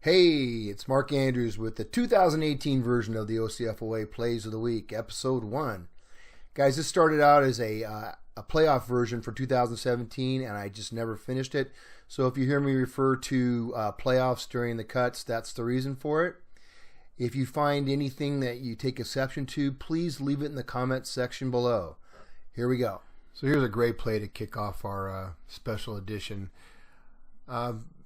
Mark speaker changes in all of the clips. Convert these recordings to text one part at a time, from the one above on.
Speaker 1: Hey, it's Mark Andrews with the 2018 version of the OCFOA Plays of the Week, Episode 1. Guys, this started out as a playoff version for 2017, and I just never finished it. So if you hear me refer to playoffs during the cuts, that's the reason for it. If you find anything that you take exception to, please leave it in the comments section below. Here we go. So here's a great play to kick off our special edition.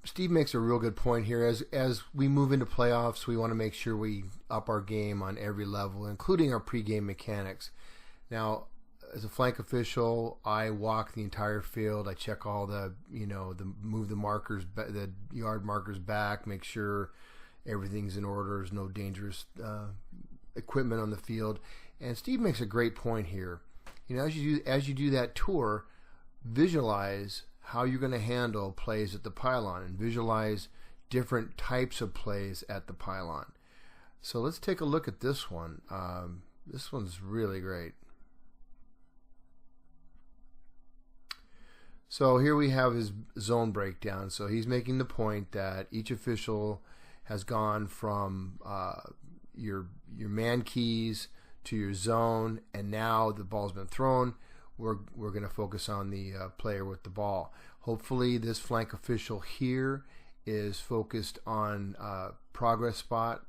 Speaker 1: Steve makes a real good point here. As we move into playoffs, we want to make sure we up our game on every level, including our pregame mechanics. Now, as a flank official, I walk the entire field. I check all move the markers, the yard markers back, make sure everything's in order. There's no dangerous equipment on the field. And Steve makes a great point here. As you do that tour, visualize how you're going to handle plays at the pylon and visualize different types of plays at the pylon. So let's take a look at this one. This one's really great. So here we have his zone breakdown. So he's making the point that each official has gone from your man keys to your zone, and now the ball's been thrown. We're going to focus on the player with the ball. Hopefully this flank official here is focused on progress spot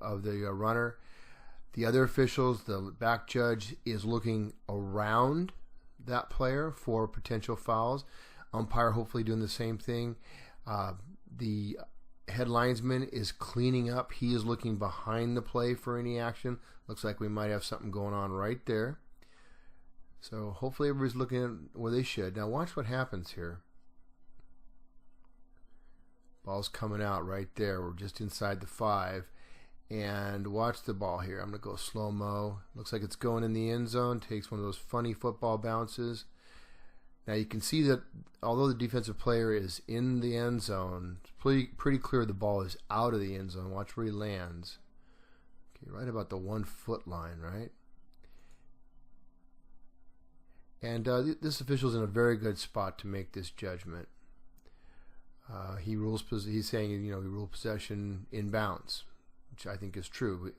Speaker 1: of the runner. The other officials, the back judge, is looking around that player for potential fouls. Umpire hopefully doing the same thing. The head linesman is cleaning up. He is looking behind the play for any action. Looks like we might have something going on right there. So hopefully everybody's looking at where they should. Now watch what happens here. Ball's coming out right there. We're just inside the 5. And watch the ball here. I'm going to go slow-mo. Looks like it's going in the end zone. Takes one of those funny football bounces. Now you can see that although the defensive player is in the end zone, it's pretty clear the ball is out of the end zone. Watch where he lands. Okay, right about the 1 foot line, right? And this official's in a very good spot to make this judgment. He's saying, he ruled possession in bounds, which I think is true.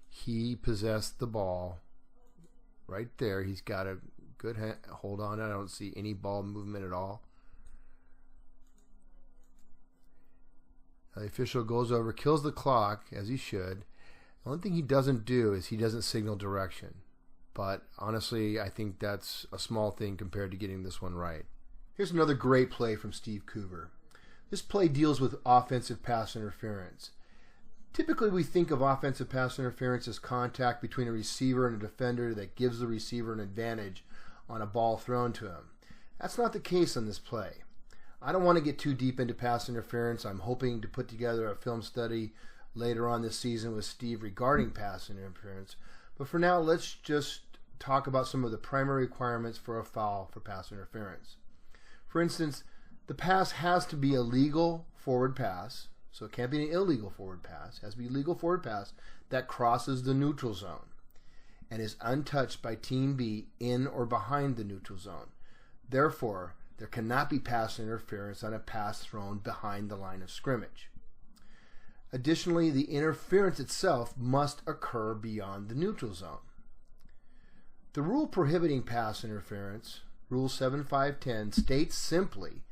Speaker 1: He possessed the ball right there. He's got a good hold on it. I don't see any ball movement at all. The official goes over, kills the clock, as he should. The only thing he doesn't do is he doesn't signal direction. But honestly, I think that's a small thing compared to getting this one right. Here's another great play from Steve Coover. This play deals with offensive pass interference. Typically, we think of offensive pass interference as contact between a receiver and a defender that gives the receiver an advantage on a ball thrown to him. That's not the case on this play. I don't want to get too deep into pass interference. I'm hoping to put together a film study later on this season with Steve regarding pass interference. But for now, let's just talk about some of the primary requirements for a foul for pass interference. For instance, the pass has to be a legal forward pass, so it can't be an illegal forward pass. It has to be a legal forward pass that crosses the neutral zone and is untouched by Team B in or behind the neutral zone. Therefore, there cannot be pass interference on a pass thrown behind the line of scrimmage. Additionally, the interference itself must occur beyond the neutral zone. The rule prohibiting pass interference, Rule 7510, states simply,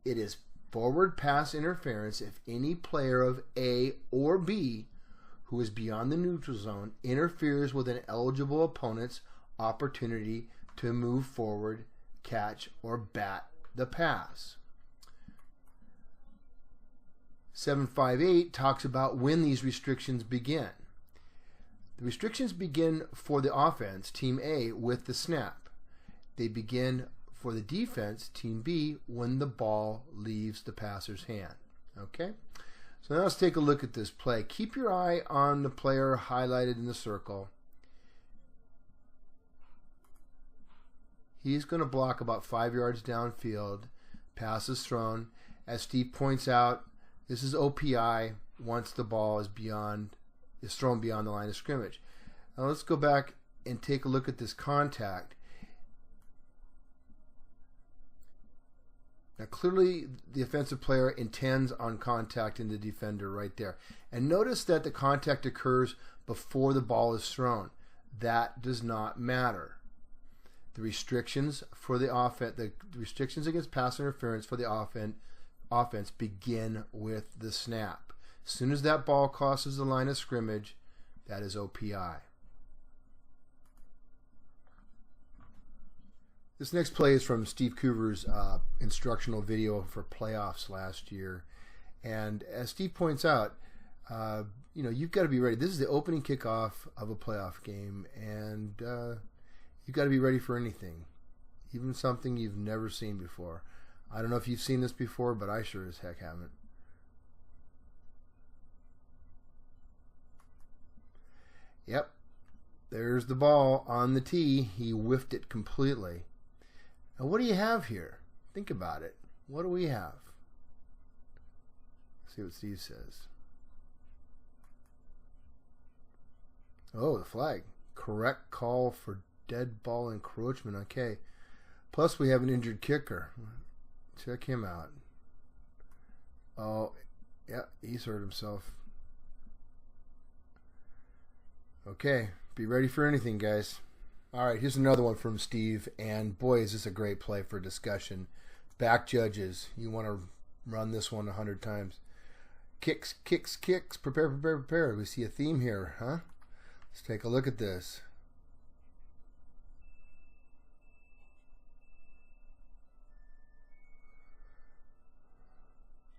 Speaker 1: it is forward pass interference if any player of A or B who is beyond the neutral zone interferes with an eligible opponent's opportunity to move forward, catch, or bat the pass. 758 talks about when these restrictions begin. The restrictions begin for the offense, Team A, with the snap. They begin for the defense, Team B, when the ball leaves the passer's hand. Okay? So now let's take a look at this play. Keep your eye on the player highlighted in the circle. He's going to block about 5 yards downfield. Pass is thrown. As Steve points out, this is OPI once the ball is thrown beyond the line of scrimmage. Now let's go back and take a look at this contact. Now, clearly, the offensive player intends on contacting the defender right there. And notice that the contact occurs before the ball is thrown. That does not matter. The restrictions for the offense, the restrictions against pass interference for the offense begin with the snap. As soon as that ball crosses the line of scrimmage, that is OPI. This next play is from Steve Coover's instructional video for playoffs last year. And as Steve points out, you've got to be ready. This is the opening kickoff of a playoff game, and you've got to be ready for anything, even something you've never seen before. I don't know if you've seen this before, but I sure as heck haven't. Yep, there's the ball on the tee. He whiffed it completely. Now, what do you have here? Think about it. What do we have? Let's see what Steve says. Oh, the flag. Correct call for dead ball encroachment. Okay. Plus, we have an injured kicker. Check him out. Oh, yeah, he's hurt himself. Okay, be ready for anything, guys. All right, here's another one from Steve, and boy, is this a great play for discussion. Back judges, you want to run this one 100 times. Kicks, kicks, kicks, prepare, prepare, prepare. We see a theme here, huh? Let's take a look at this.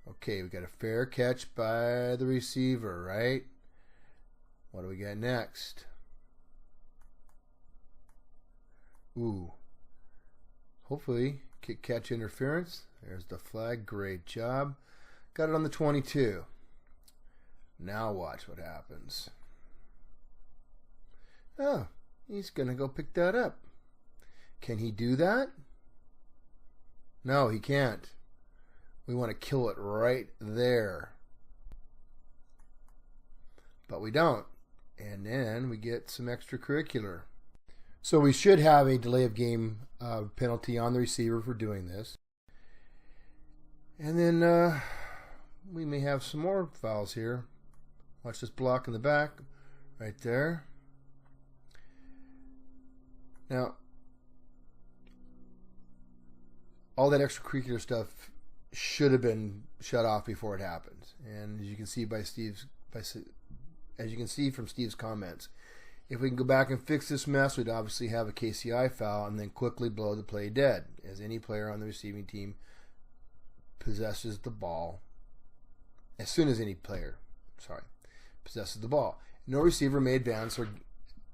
Speaker 1: Okay, we got a fair catch by the receiver, right? What do we got next? Ooh. Hopefully, kick catch interference. There's the flag. Great job. Got it on the 22. Now watch what happens. Oh, he's going to go pick that up. Can he do that? No, he can't. We want to kill it right there. But we don't. And then we get some extracurricular. So we should have a delay of game penalty on the receiver for doing this. And then we may have some more fouls here. Watch this block in the back. Right there. Now, all that extracurricular stuff should have been shut off before it happens. And as you can see from Steve's comments, if we can go back and fix this mess, we'd obviously have a KCI foul and then quickly blow the play dead, as any player on the receiving team possesses the ball. As soon as any player, possesses the ball, no receiver may advance or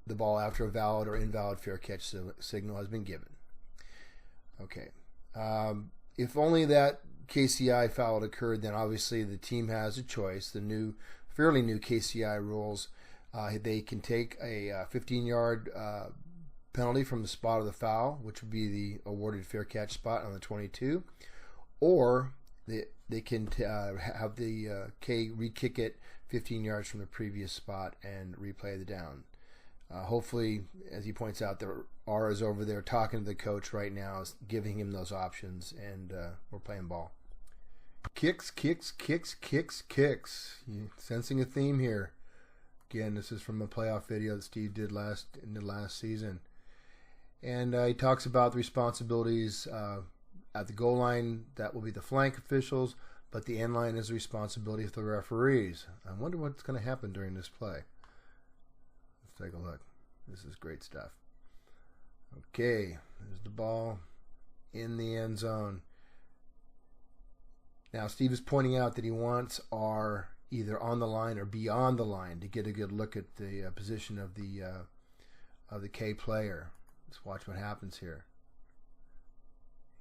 Speaker 1: the ball after a valid or invalid fair catch signal has been given. Okay. If only that KCI foul had occurred, then obviously the team has a choice. The fairly new KCI rules, they can take a 15-yard penalty from the spot of the foul, which would be the awarded fair catch spot on the 22, or they can have the K re-kick it 15 yards from the previous spot and replay the down. Hopefully, as he points out, the R is over there talking to the coach right now, giving him those options, and we're playing ball. Kicks, kicks, kicks, kicks, kicks. You're sensing a theme here. Again, this is from a playoff video that Steve did in the last season. And he talks about the responsibilities at the goal line. That will be the flank officials, but the end line is the responsibility of the referees. I wonder what's going to happen during this play. Let's take a look. This is great stuff. Okay, there's the ball in the end zone. Now, Steve is pointing out that he wants R either on the line or beyond the line to get a good look at the position of the K player. Let's watch what happens here.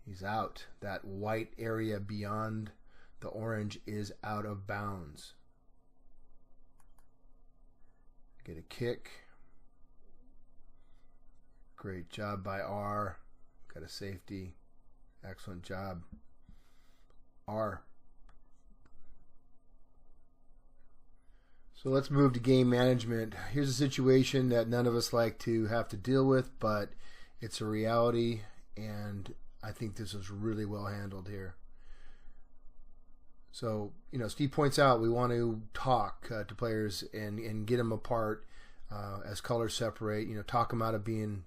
Speaker 1: He's out. That white area beyond the orange is out of bounds. Get a kick. Great job by R. Got a safety. Excellent job. R. So let's move to game management. Here's a situation that none of us like to have to deal with, but it's a reality, and I think this is really well handled here. So, Steve points out we want to talk to players and get them apart as colors separate, talk them out of being,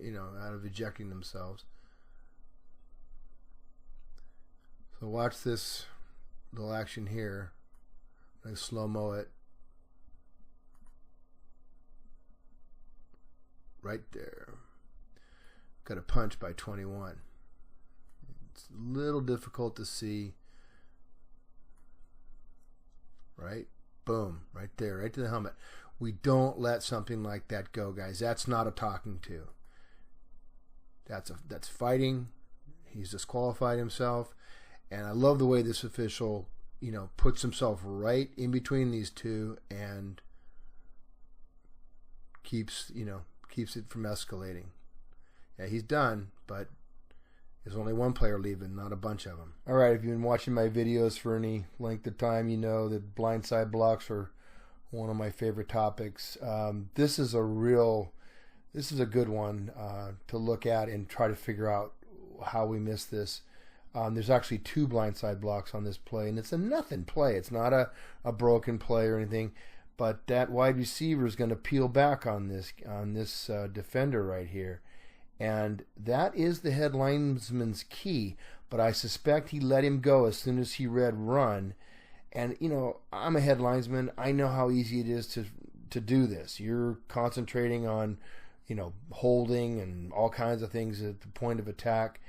Speaker 1: out of ejecting themselves. So watch this little action here. I'm going to slow-mo it. Right there. Got a punch by 21. It's a little difficult to see. Right? Boom. Right there. Right to the helmet. We don't let something like that go, guys. That's not a talking to. That's fighting. He's disqualified himself. And I love the way this official, puts himself right in between these two and keeps it from escalating. Yeah, he's done, but there's only one player leaving, not a bunch of them. All right, if you've been watching my videos for any length of time, you know that blindside blocks are one of my favorite topics. This is a good one to look at and try to figure out how we missed this. There's actually 2 blindside blocks on this play, and it's a nothing play. It's not a broken play or anything, but that wide receiver is going to peel back on this defender right here, and that is the head linesman's key. But I suspect he let him go as soon as he read run, and I'm a head linesman. I know how easy it is to do this. You're concentrating on holding and all kinds of things at the point of attack.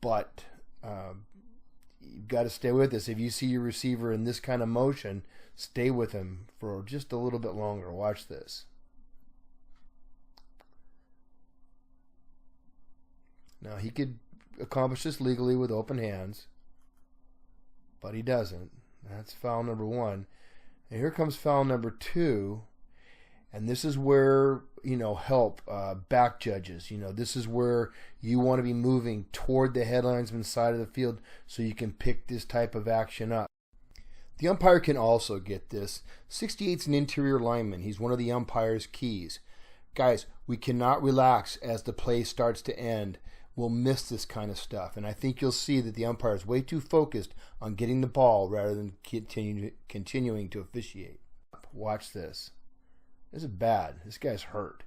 Speaker 1: But you've got to stay with this. If you see your receiver in this kind of motion, stay with him for just a little bit longer. Watch this. Now, he could accomplish this legally with open hands, but he doesn't. That's foul number 1. And here comes foul number 2. And this is where, help back judges. This is where you want to be moving toward the head linesman's side of the field so you can pick this type of action up. The umpire can also get this. 68's an interior lineman. He's one of the umpire's keys. Guys, we cannot relax as the play starts to end. We'll miss this kind of stuff. And I think you'll see that the umpire is way too focused on getting the ball rather than continuing to officiate. Watch this. This is bad. This guy's hurt.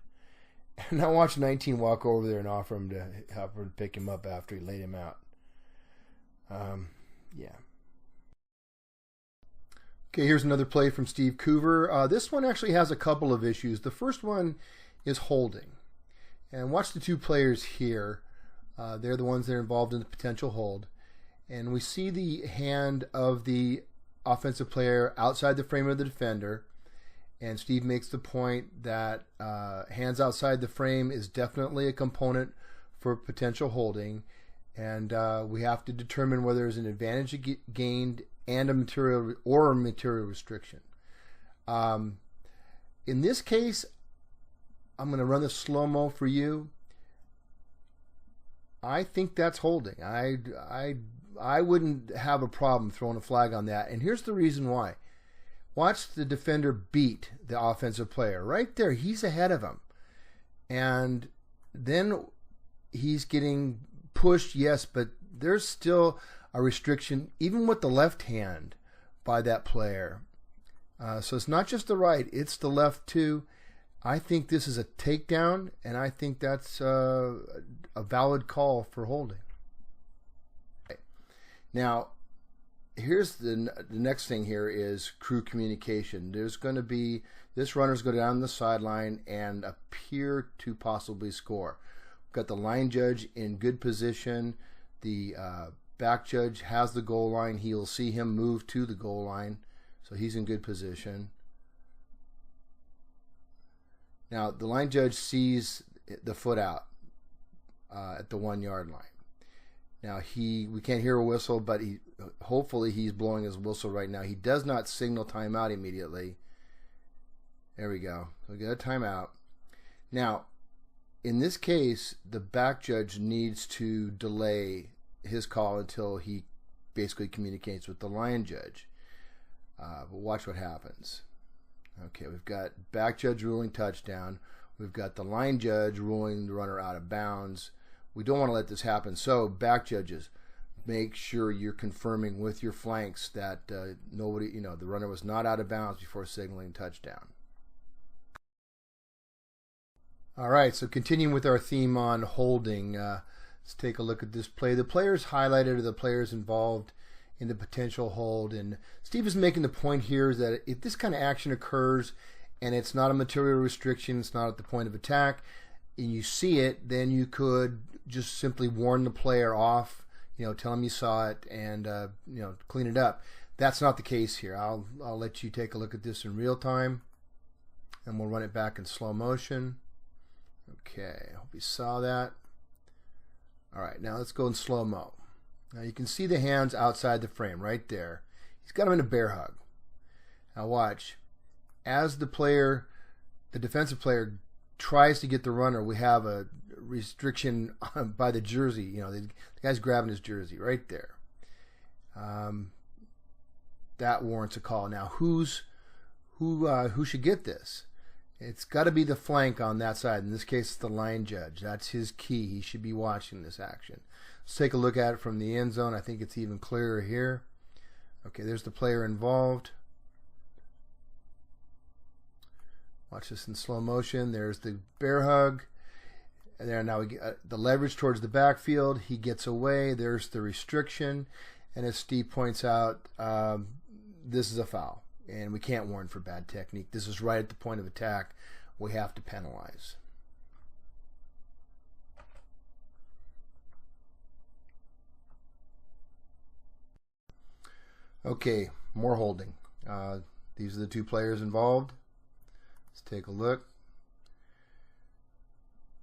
Speaker 1: And I watched 19 walk over there and offer him to help her pick him up after he laid him out. Yeah. Okay, here's another play from Steve Coover. This one actually has a couple of issues. The first one is holding. And watch the 2 players here. They're the ones that are involved in the potential hold. And we see the hand of the offensive player outside the frame of the defender. And Steve makes the point that hands outside the frame is definitely a component for potential holding. And we have to determine whether there's an advantage gained and a material restriction. In this case, I'm going to run the slow-mo for you. I think that's holding. I wouldn't have a problem throwing a flag on that. And here's the reason why. Watch the defender beat the offensive player. Right there, he's ahead of him. And then he's getting pushed, yes, but there's still a restriction, even with the left hand, by that player. So it's not just the right, it's the left too. I think this is a takedown, and I think that's a valid call for holding. Okay. Now, here's the next thing here is crew communication. There's going to be, this runner's going down the sideline and appear to possibly score. We've got the line judge in good position. The back judge has the goal line. He'll see him move to the goal line, so he's in good position. Now, the line judge sees the foot out at the 1 yard line. Now, we can't hear a whistle, but hopefully he's blowing his whistle right now. He does not signal timeout immediately. There we go. We get a timeout. Now, in this case, the back judge needs to delay his call until he basically communicates with the line judge. But watch what happens. Okay, we've got back judge ruling touchdown. We've got the line judge ruling the runner out of bounds. We don't want to let this happen. So, back judges, make sure you're confirming with your flanks that nobody, the runner was not out of bounds before signaling touchdown. All right, so continuing with our theme on holding, let's take a look at this play. The players highlighted are the players involved in the potential hold, and Steve is making the point here that if this kind of action occurs and it's not a material restriction, it's not at the point of attack, and you see it, then you could just simply warn the player off, tell him you saw it, and clean it up. That's not the case here. I'll let you take a look at this in real time, and we'll run it back in slow motion. Okay, I hope you saw that. All right, now let's go in slow-mo. Now you can see the hands outside the frame right there. He's got him in a bear hug. Now watch. As the defensive player tries to get the runner, we have a restriction by the jersey. The guy's grabbing his jersey right there. That warrants a call. Now who should get this? It's got to be the flank on that side. In this case, it's the line judge. That's his key. He should be watching this action. Let's take a look at it from the end zone. I think it's even clearer here. Okay, there's the player involved. Watch this in slow motion. There's the bear hug. And there now we get the leverage towards the backfield. He gets away. There's the restriction. And as Steve points out, this is a foul. And we can't warn for bad technique. This is right at the point of attack. We have to penalize. Okay, more holding. These are the two players involved. Let's take a look.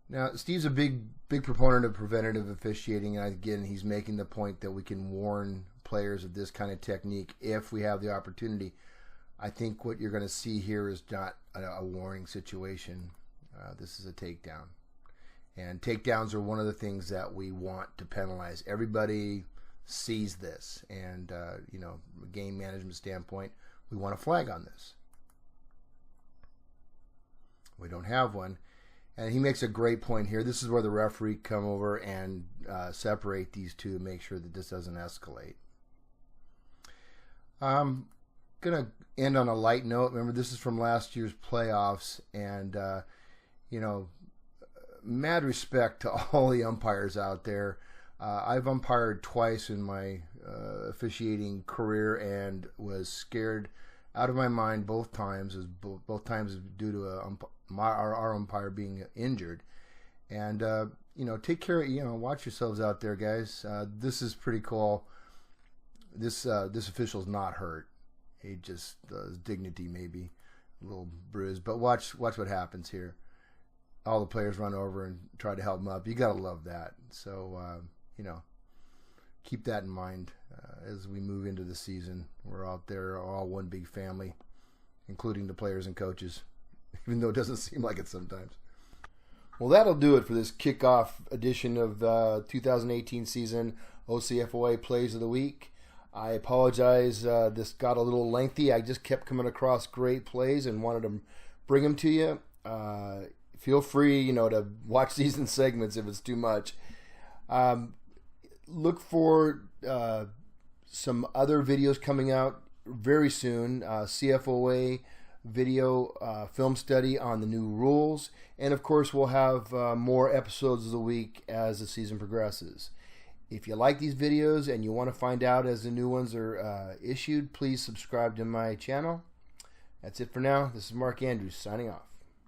Speaker 1: Now, Steve's a big proponent of preventative officiating, and again, he's making the point that we can warn players of this kind of technique if we have the opportunity. I think what you're going to see here is not a warning situation. This is a takedown. And takedowns are one of the things that we want to penalize. Everybody sees this. And, from a game management standpoint, we want a flag on this. We don't have one. And he makes a great point here. This is where the referee come over and separate these two to make sure that this doesn't escalate. Going to end on a light note. Remember, this is from last year's playoffs, and mad respect to all the umpires out there. I've umpired twice in my officiating career and was scared out of my mind both times. Both times due to our umpire being injured. And take care. Watch yourselves out there, guys. This is pretty cool. This official's not hurt. He just his dignity maybe a little bruised, but watch what happens here. All the players run over and try to help him up. You gotta love that. So keep that in mind as we move into the season. We're out there, all one big family, including the players and coaches, even though it doesn't seem like it sometimes. Well, that'll do it for this kickoff edition of the 2018 season OCFOA Plays of the Week. I apologize, this got a little lengthy. I just kept coming across great plays and wanted to bring them to you. Feel free, to watch these in segments if it's too much. Look for some other videos coming out very soon. CFOA video film study on the new rules. And, of course, we'll have more episodes of the week as the season progresses. If you like these videos and you want to find out as the new ones are issued, please subscribe to my channel. That's it for now. This is Mark Andrews signing off.